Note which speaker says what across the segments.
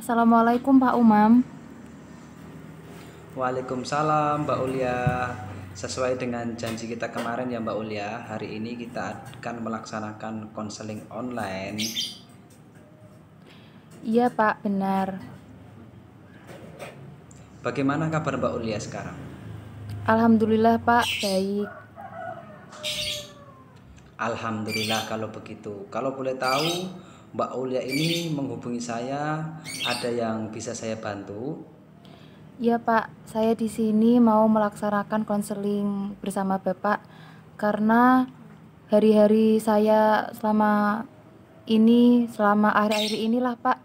Speaker 1: Assalamualaikum Pak Umam.
Speaker 2: Waalaikumsalam Mbak Ulia. Sesuai dengan janji kita kemarin ya Mbak Ulia, hari ini kita akan melaksanakan konseling online.
Speaker 1: Iya Pak, benar.
Speaker 2: Bagaimana kabar Mbak Ulia sekarang?
Speaker 1: Alhamdulillah Pak, baik.
Speaker 2: Alhamdulillah kalau begitu. Kalau boleh tahu Mbak Ulia ini menghubungi saya, ada yang bisa saya bantu?
Speaker 1: Iya Pak, saya di sini mau melaksanakan konseling bersama Bapak karena hari-hari saya selama akhir-akhir inilah Pak,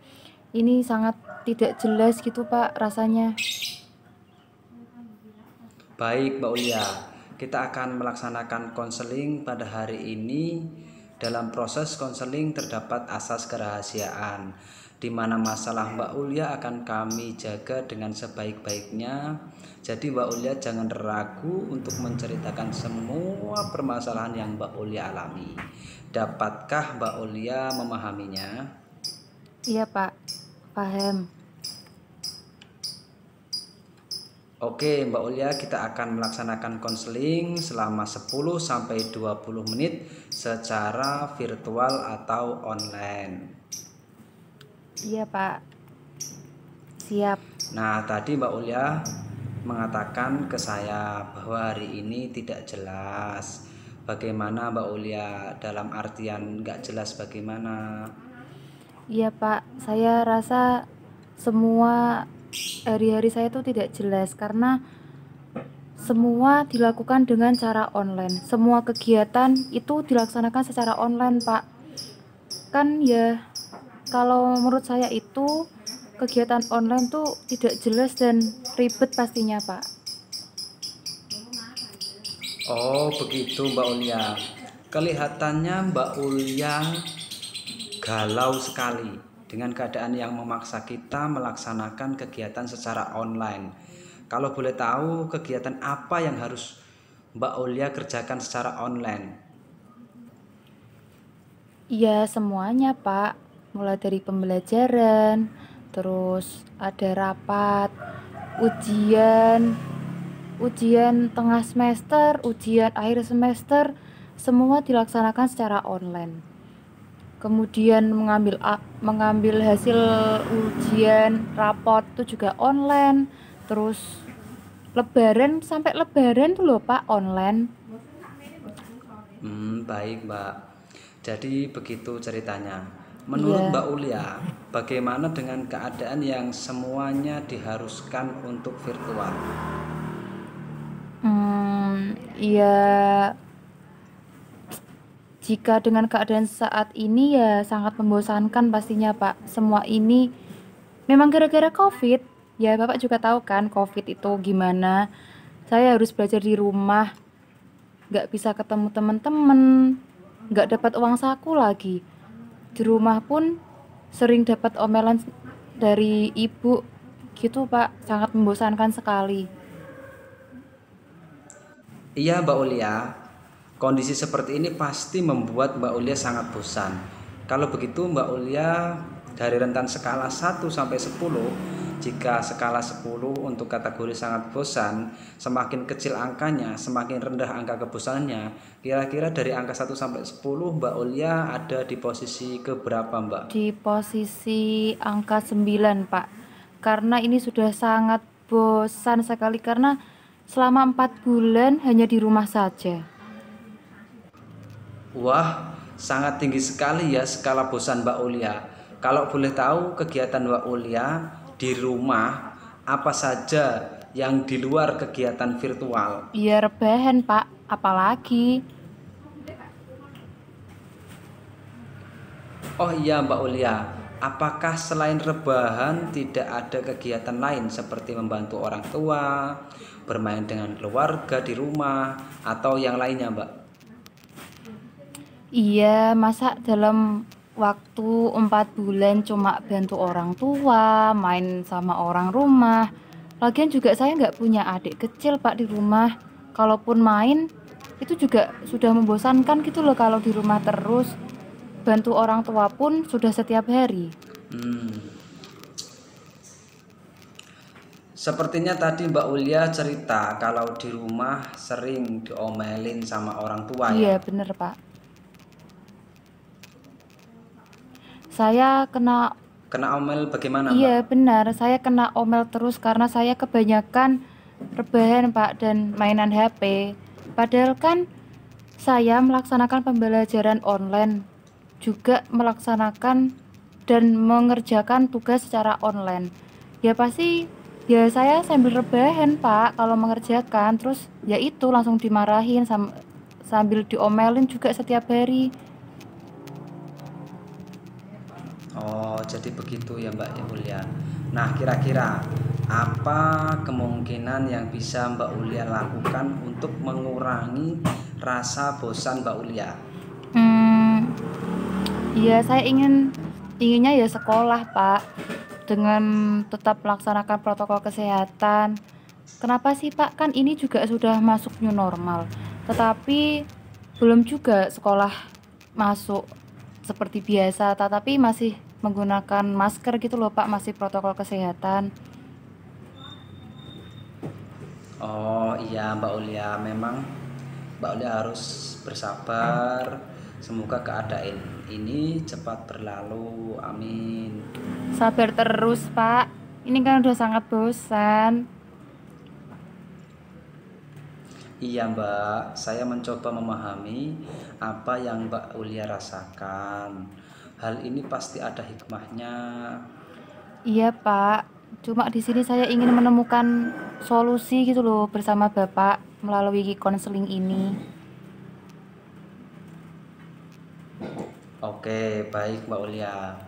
Speaker 1: ini sangat tidak jelas gitu Pak rasanya.
Speaker 2: Baik Mbak Ulia, kita akan melaksanakan konseling pada hari ini. Dalam proses konseling terdapat asas kerahasiaan, di mana masalah Mbak Ulia akan kami jaga dengan sebaik-baiknya. Jadi Mbak Ulia jangan ragu untuk menceritakan semua permasalahan yang Mbak Ulia alami. Dapatkah Mbak Ulia memahaminya?
Speaker 1: Iya Pak, paham.
Speaker 2: Oke Mbak Ulia, kita akan melaksanakan konseling selama 10-20 menit secara virtual atau online.
Speaker 1: Iya Pak, siap.
Speaker 2: Nah tadi Mbak Ulia mengatakan ke saya bahwa hari ini tidak jelas. Bagaimana Mbak Ulia, dalam artian nggak jelas bagaimana?
Speaker 1: Iya Pak, saya rasa semua hari-hari saya itu tidak jelas karena semua dilakukan dengan cara online. Semua kegiatan itu dilaksanakan secara online, Pak. Kan ya, kalau menurut saya itu kegiatan online tuh tidak jelas dan ribet pastinya, Pak.
Speaker 2: Oh begitu Mbak Ulia. Kelihatannya Mbak Ulia galau sekali dengan keadaan yang memaksa kita melaksanakan kegiatan secara online. Kalau boleh tahu kegiatan apa yang harus Mbak Ulia kerjakan secara online?
Speaker 1: Iya, semuanya, Pak. Mulai dari pembelajaran, terus ada rapat, ujian, ujian tengah semester, ujian akhir semester, semua dilaksanakan secara online. Kemudian mengambil hasil ujian rapot itu juga online. Terus lebaran sampai lebaran tuh loh Pak, online.
Speaker 2: Baik Mbak. Jadi begitu ceritanya. Menurut
Speaker 1: Iya.
Speaker 2: Mbak Ulia, bagaimana dengan keadaan yang semuanya diharuskan untuk virtual?
Speaker 1: Iya, jika dengan keadaan saat ini ya sangat membosankan pastinya Pak. Semua ini memang gara-gara COVID. Ya Bapak juga tahu kan COVID itu gimana. Saya harus belajar di rumah, nggak bisa ketemu teman-teman, nggak dapat uang saku lagi. Di rumah pun sering dapat omelan dari ibu gitu Pak, sangat membosankan sekali.
Speaker 2: Iya Mbak Ulia, kondisi seperti ini pasti membuat Mbak Ulia sangat bosan. Kalau begitu Mbak Ulia, dari rentan skala 1 sampai 10, jika skala 10 untuk kategori sangat bosan, semakin kecil angkanya, semakin rendah angka kebosanannya. Kira-kira dari angka 1 sampai 10 Mbak Ulia ada di posisi keberapa Mbak?
Speaker 1: Di posisi angka 9 Pak, karena ini sudah sangat bosan sekali karena selama 4 bulan hanya di rumah saja.
Speaker 2: Wah, sangat tinggi sekali ya skala bosan Mbak Ulia. Kalau boleh tahu kegiatan Mbak Ulia di rumah apa saja yang di luar kegiatan virtual?
Speaker 1: Ya rebahan Pak, apalagi.
Speaker 2: Oh iya Mbak Ulia, apakah selain rebahan tidak ada kegiatan lain seperti membantu orang tua, bermain dengan keluarga di rumah, atau yang lainnya Mbak?
Speaker 1: Iya, masa dalam waktu 4 bulan cuma bantu orang tua, main sama orang rumah. Lagian juga saya nggak punya adik kecil Pak di rumah. Kalaupun main, itu juga sudah membosankan gitu loh kalau di rumah terus. Bantu orang tua pun sudah setiap hari.
Speaker 2: Hmm, Sepertinya tadi Mbak Ulia cerita kalau di rumah sering diomelin sama orang tua ya.
Speaker 1: Iya, bener, Pak. Saya kena
Speaker 2: Kena omel bagaimana Mbak?
Speaker 1: Iya, benar. Saya kena omel terus karena saya kebanyakan rebahan, Pak, dan mainan HP. Padahal kan saya melaksanakan pembelajaran online, juga melaksanakan dan mengerjakan tugas secara online. Ya pasti ya saya sambil rebahan, Pak, kalau mengerjakan. Terus ya itu langsung dimarahin sambil diomelin juga setiap hari.
Speaker 2: Oh, jadi begitu ya Mbak Ulia. Nah, kira-kira apa kemungkinan yang bisa Mbak Ulia lakukan untuk mengurangi rasa bosan Mbak Ulia?
Speaker 1: Hmm, ya saya inginnya ya sekolah, Pak, dengan tetap melaksanakan protokol kesehatan. Kenapa sih, Pak? Kan ini juga sudah masuk new normal. Tetapi belum juga sekolah masuk seperti biasa, tetapi masih menggunakan masker gitu loh, Pak, masih protokol kesehatan.
Speaker 2: Oh iya Mbak Ulia, memang Mbak Ulia harus bersabar. Semoga keadaan ini cepat berlalu. Amin.
Speaker 1: Sabar terus, Pak. Ini kan udah sangat bosan.
Speaker 2: Iya Mbak, saya mencoba memahami apa yang Mbak Ulia rasakan. Hal ini pasti ada hikmahnya.
Speaker 1: Iya, Pak. Cuma di sini saya ingin menemukan solusi gitu loh bersama Bapak melalui konseling ini.
Speaker 2: Oke, baik Mbak Ulia.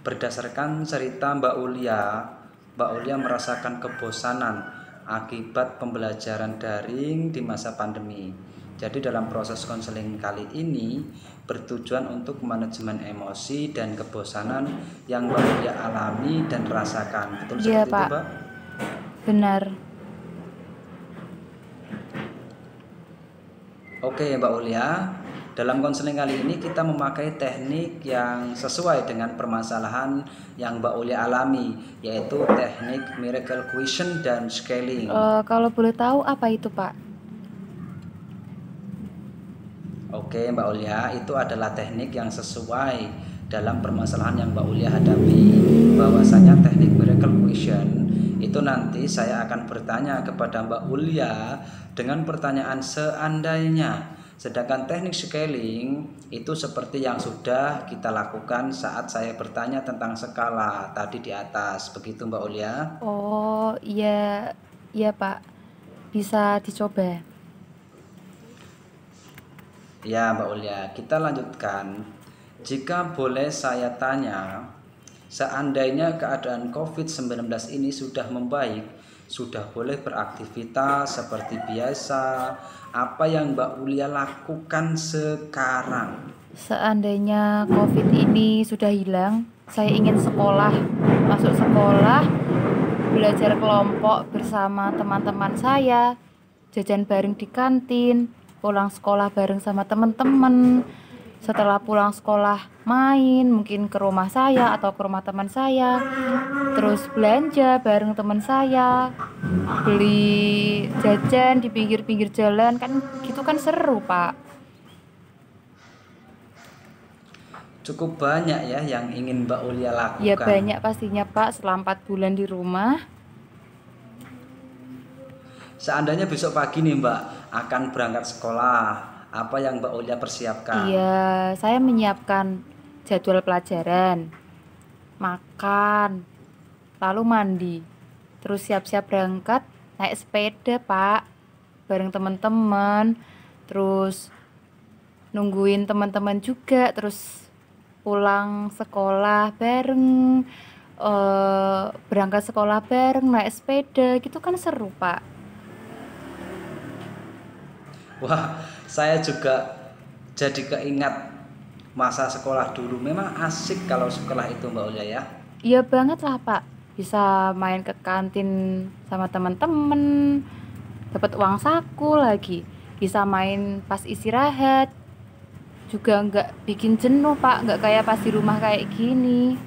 Speaker 2: Berdasarkan cerita Mbak Ulia merasakan kebosanan akibat pembelajaran daring di masa pandemi. Jadi dalam proses konseling kali ini bertujuan untuk manajemen emosi dan kebosanan yang Mbak Ulia alami dan rasakan. Betul
Speaker 1: Iya,
Speaker 2: seperti itu,
Speaker 1: Pak.
Speaker 2: Mbak?
Speaker 1: Benar.
Speaker 2: Oke, Mbak Ulia. Dalam konseling kali ini kita memakai teknik yang sesuai dengan permasalahan yang Mbak Ulia alami, yaitu teknik miracle question dan scaling.
Speaker 1: Kalau boleh tahu apa itu, Pak?
Speaker 2: Oke, Mbak Ulia, itu adalah teknik yang sesuai dalam permasalahan yang Mbak Ulia hadapi. Bahwasanya teknik miracle question itu nanti saya akan bertanya kepada Mbak Ulia dengan pertanyaan seandainya. Sedangkan teknik scaling itu seperti yang sudah kita lakukan saat saya bertanya tentang skala tadi di atas. Begitu Mbak Ulia.
Speaker 1: Oh, iya. Iya, Pak. Bisa dicoba.
Speaker 2: Ya Mbak Ulia, kita lanjutkan. Jika boleh saya tanya, seandainya keadaan COVID-19 ini sudah membaik, sudah boleh beraktivitas seperti biasa, apa yang Mbak Ulia lakukan sekarang?
Speaker 1: Seandainya COVID ini sudah hilang, saya ingin sekolah, masuk sekolah, belajar kelompok bersama teman-teman saya, jajan bareng di kantin, pulang sekolah bareng sama teman-teman. Setelah pulang sekolah main, mungkin ke rumah saya atau ke rumah teman saya, terus belanja bareng teman saya, beli jajan di pinggir-pinggir jalan, kan gitu kan seru, Pak.
Speaker 2: Cukup banyak ya yang ingin Mbak Ulia
Speaker 1: Ya
Speaker 2: lakukan.
Speaker 1: banyak pastinya, Pak, setelah 4 bulan di rumah.
Speaker 2: Seandainya besok pagi nih Mbak akan berangkat sekolah, apa yang Mbak Ulia persiapkan?
Speaker 1: Iya, saya menyiapkan jadwal pelajaran, makan, lalu mandi, terus siap-siap berangkat naik sepeda, Pak, bareng teman-teman, terus nungguin teman-teman juga, terus pulang sekolah bareng, berangkat sekolah bareng naik sepeda, gitu kan seru, Pak.
Speaker 2: Wah, saya juga jadi keingat masa sekolah dulu. Memang asik kalau sekolah itu Mbak Ulia ya.
Speaker 1: Iya banget lah, Pak, bisa main ke kantin sama teman-teman, dapat uang saku lagi, bisa main pas istirahat, juga nggak bikin jenuh, Pak, nggak kayak pas di rumah kayak gini.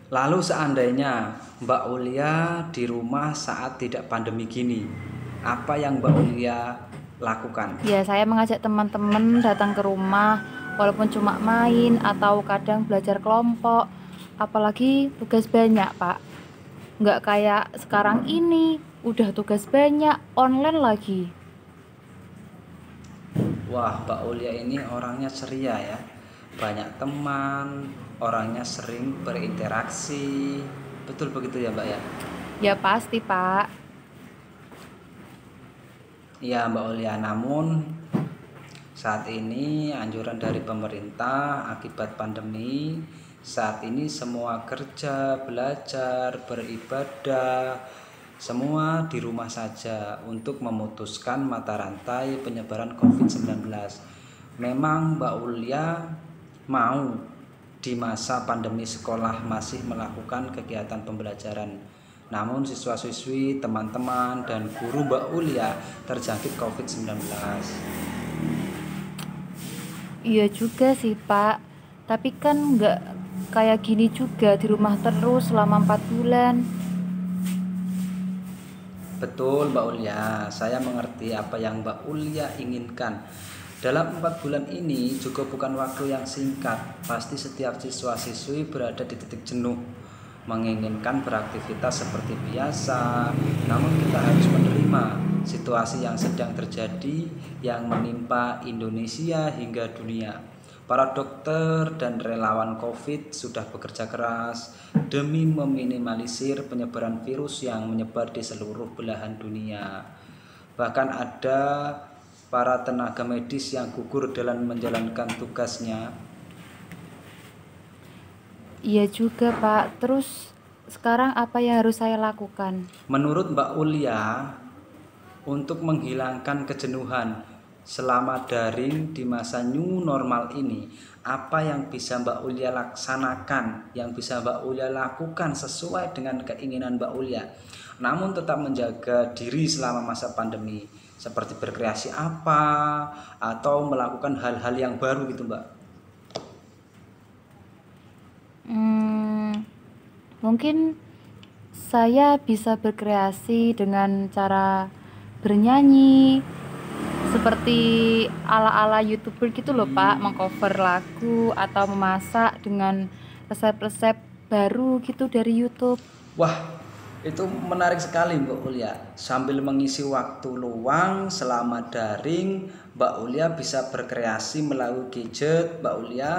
Speaker 2: Lalu seandainya Mbak Ulia di rumah saat tidak pandemi gini, apa yang Mbak Ulia lakukan?
Speaker 1: Ya, saya mengajak teman-teman datang ke rumah, walaupun cuma main atau kadang belajar kelompok. Apalagi tugas banyak, Pak. Nggak kayak sekarang ini, udah tugas banyak, online lagi.
Speaker 2: Wah, Mbak Ulia ini orangnya ceria ya. Banyak teman, orangnya sering berinteraksi. Betul begitu ya, Mbak ya?
Speaker 1: Ya pasti, Pak.
Speaker 2: Iya, Mbak Ulia. Namun saat ini anjuran dari pemerintah akibat pandemi, saat ini semua kerja, belajar, beribadah, semua di rumah saja untuk memutuskan mata rantai penyebaran COVID-19. Memang Mbak Ulia mau di masa pandemi sekolah masih melakukan kegiatan pembelajaran. Namun siswa-siswi, teman-teman, dan guru Mbak Ulia terjangkit COVID-19.
Speaker 1: Iya juga sih, Pak. Tapi kan nggak kayak gini juga di rumah terus selama 4 bulan.
Speaker 2: Betul Mbak Ulia, saya mengerti apa yang Mbak Ulia inginkan. Dalam 4 bulan ini juga bukan waktu yang singkat. Pasti setiap siswa-siswi berada di titik jenuh, menginginkan beraktivitas seperti biasa. Namun kita harus menerima situasi yang sedang terjadi yang menimpa Indonesia hingga dunia. Para dokter dan relawan COVID sudah bekerja keras demi meminimalisir penyebaran virus yang menyebar di seluruh belahan dunia. Bahkan ada para tenaga medis yang gugur dalam menjalankan tugasnya.
Speaker 1: Iya juga, Pak. Terus sekarang apa yang harus saya lakukan?
Speaker 2: Menurut Mbak Ulia, untuk menghilangkan kejenuhan selama daring di masa new normal ini, apa yang bisa Mbak Ulia laksanakan, yang bisa Mbak Ulia lakukan sesuai dengan keinginan Mbak Ulia, namun tetap menjaga diri selama masa pandemi, seperti berkreasi apa atau melakukan hal-hal yang baru gitu Mbak?
Speaker 1: Mungkin saya bisa berkreasi dengan cara bernyanyi, seperti ala-ala YouTuber gitu loh, Pak, mengcover lagu atau memasak dengan resep-resep baru gitu dari YouTube.
Speaker 2: Wah, itu menarik sekali Mbak Ulia. Sambil mengisi waktu luang selama daring, Mbak Ulia bisa berkreasi melalui gadget. Mbak Ulia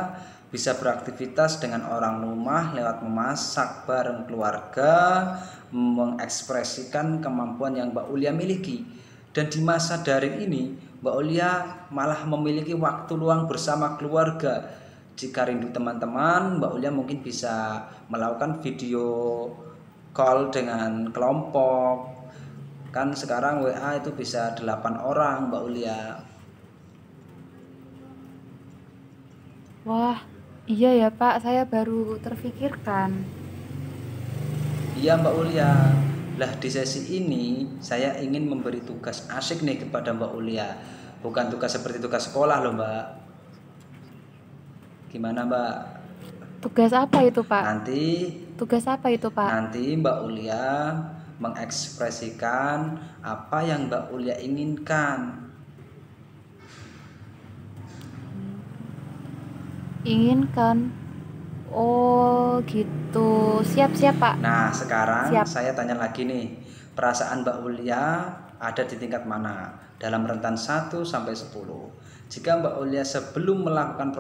Speaker 2: bisa beraktivitas dengan orang rumah lewat memasak bareng keluarga, mengekspresikan kemampuan yang Mbak Ulia miliki. Dan di masa daring ini, Mbak Ulia malah memiliki waktu luang bersama keluarga. Jika rindu teman-teman, Mbak Ulia mungkin bisa melakukan video call dengan kelompok. Kan sekarang WA itu bisa 8 orang Mbak Ulia.
Speaker 1: Wah, iya ya, Pak, saya baru terfikirkan.
Speaker 2: Iya Mbak Ulia. Lah di sesi ini saya ingin memberi tugas asik nih kepada Mbak Ulia. Bukan tugas seperti tugas sekolah loh Mbak. Gimana Mbak?
Speaker 1: Tugas apa itu, Pak?
Speaker 2: Nanti
Speaker 1: Tugas apa itu, Pak?
Speaker 2: Nanti Mbak Ulia mengekspresikan apa yang Mbak Ulia inginkan.
Speaker 1: Inginkan. Oh, gitu. Siap-siap, Pak.
Speaker 2: Nah, sekarang
Speaker 1: Siap.
Speaker 2: saya tanya lagi nih. Perasaan Mbak Ulia ada di tingkat mana? Dalam rentan 1 sampai 10. Jika Mbak Ulia sebelum melakukan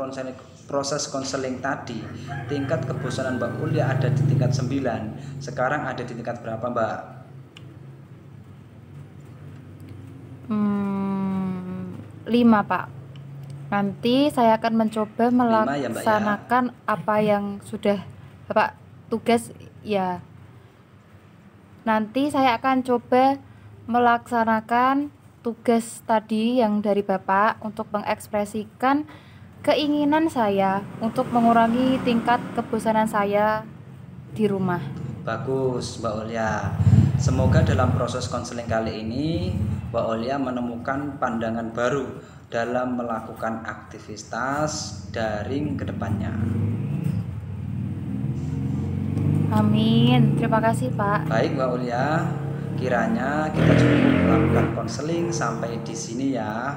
Speaker 2: proses konseling tadi, tingkat kebosanan Mbak Ulia ada di tingkat 9. Sekarang ada di tingkat berapa, Mbak?
Speaker 1: 5, Pak. Nanti saya akan mencoba
Speaker 2: 5 ya, Mbak ya?
Speaker 1: melaksanakan apa yang sudah Bapak tugas ya. Nanti saya akan coba melaksanakan tugas tadi yang dari Bapak untuk mengekspresikan keinginan saya untuk mengurangi tingkat kebosanan saya di rumah.
Speaker 2: Bagus, Mbak Olia. Semoga dalam proses konseling kali ini Mbak Olia menemukan pandangan baru dalam melakukan aktivitas daring ke depannya.
Speaker 1: Amin. Terima kasih, Pak.
Speaker 2: Baik Mbak Ulia, kiranya kita cukup melakukan konseling sampai di sini ya.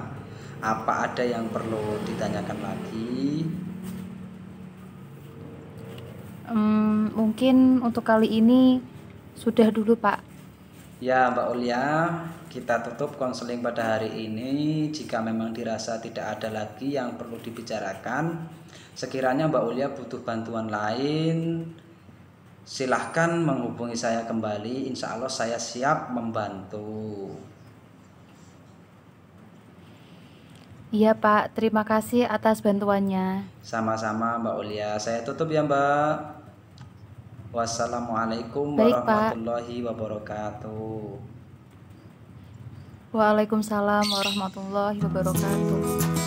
Speaker 2: Apa ada yang perlu ditanyakan lagi?
Speaker 1: Mungkin untuk kali ini sudah dulu, Pak.
Speaker 2: Ya Mbak Ulia, kita tutup konseling pada hari ini. Jika memang dirasa tidak ada lagi yang perlu dibicarakan, sekiranya Mbak Ulia butuh bantuan lain, silahkan menghubungi saya kembali. Insya Allah saya siap membantu.
Speaker 1: Iya, Pak. Terima kasih atas bantuannya.
Speaker 2: Sama-sama Mbak Ulia. Saya tutup ya Mbak. Wassalamualaikum
Speaker 1: Baik, Pak.
Speaker 2: warahmatullahi wabarakatuh.
Speaker 1: Waalaikumsalam warahmatullahi wabarakatuh.